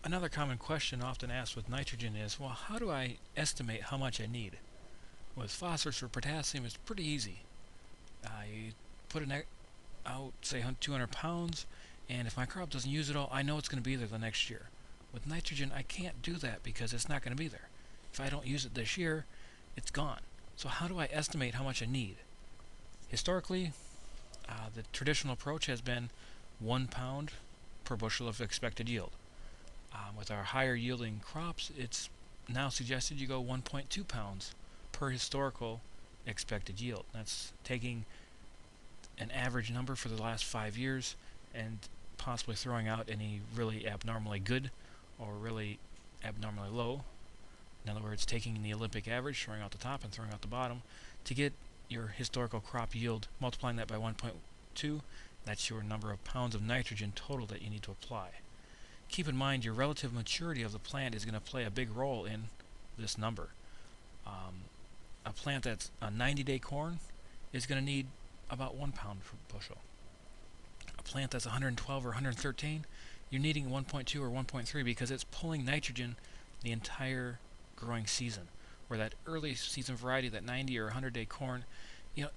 Another common question often asked with nitrogen is, well, how do I estimate how much I need? With phosphorus or potassium, it's pretty easy. You put it out, say 200 pounds, and if my crop doesn't use it all, I know it's going to be there the next year. With nitrogen, I can't do that because it's not going to be there. If I don't use it this year, it's gone. So how do I estimate how much I need? Historically, the traditional approach has been 1 pound per bushel of expected yield. With our higher yielding crops, it's now suggested you go 1.2 pounds per historical expected yield. That's taking an average number for the last 5 years and possibly throwing out any really abnormally good or really abnormally low. In other words, taking the Olympic average, throwing out the top and throwing out the bottom to get your historical crop yield, multiplying that by 1.2, that's your number of pounds of nitrogen total that you need to apply. Keep in mind your relative maturity of the plant is going to play a big role in this number. A plant that's a 90-day corn is going to need about 1 pound per bushel. A plant that's 112 or 113, you're needing 1.2 or 1.3 because it's pulling nitrogen the entire growing season. Where that early season variety, that 90 or 100-day corn,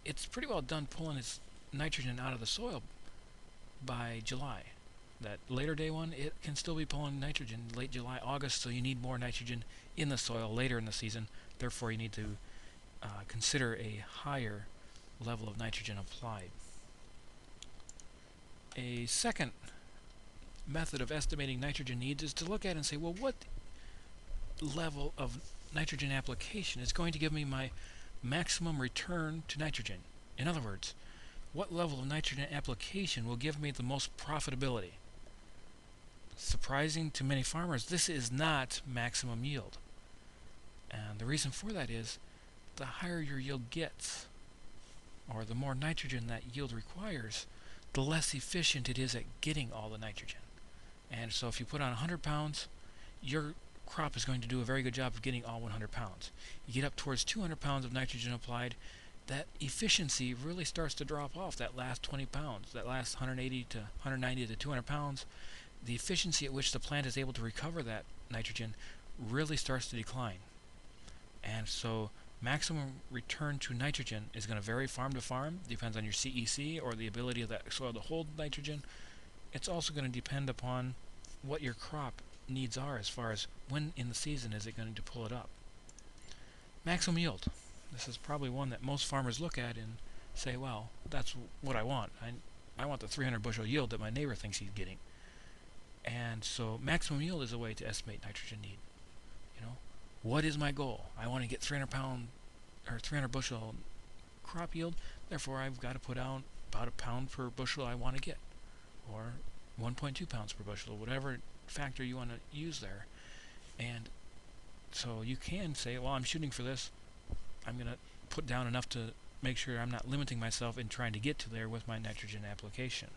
it's pretty well done pulling its nitrogen out of the soil by July. That later day one, it can still be pulling nitrogen late July, August, so you need more nitrogen in the soil later in the season. Therefore, you need to consider a higher level of nitrogen applied. A second method of estimating nitrogen needs is to look at and say, well, what level of nitrogen application is going to give me my maximum return to nitrogen? In other words, what level of nitrogen application will give me the most profitability? Surprising to many farmers, this is not maximum yield. And the reason for that is the higher your yield gets, or the more nitrogen that yield requires, the less efficient it is at getting all the nitrogen. And so if you put on 100 pounds, your crop is going to do a very good job of getting all 100 pounds. You get up towards 200 pounds of nitrogen applied, that efficiency really starts to drop off. That last 20 pounds, that last 180 to 190 to 200 pounds, the efficiency at which the plant is able to recover that nitrogen really starts to decline. And so maximum return to nitrogen is going to vary farm to farm. Depends on your CEC or the ability of that soil to hold nitrogen. It's also going to depend upon what your crop needs are as far as when in the season is it going to pull it up. Maximum yield. This is probably one that most farmers look at and say, well, that's what I want. I want the 300 bushel yield that my neighbor thinks he's getting. And so maximum yield is a way to estimate nitrogen need. What is my goal? I want to get 300 bushel crop yield, therefore I've got to put out about a pound per bushel I want to get, or 1.2 pounds per bushel, whatever factor you want to use there. And so you can say, well, I'm shooting for this. I'm going to put down enough to make sure I'm not limiting myself in trying to get to there with my nitrogen application.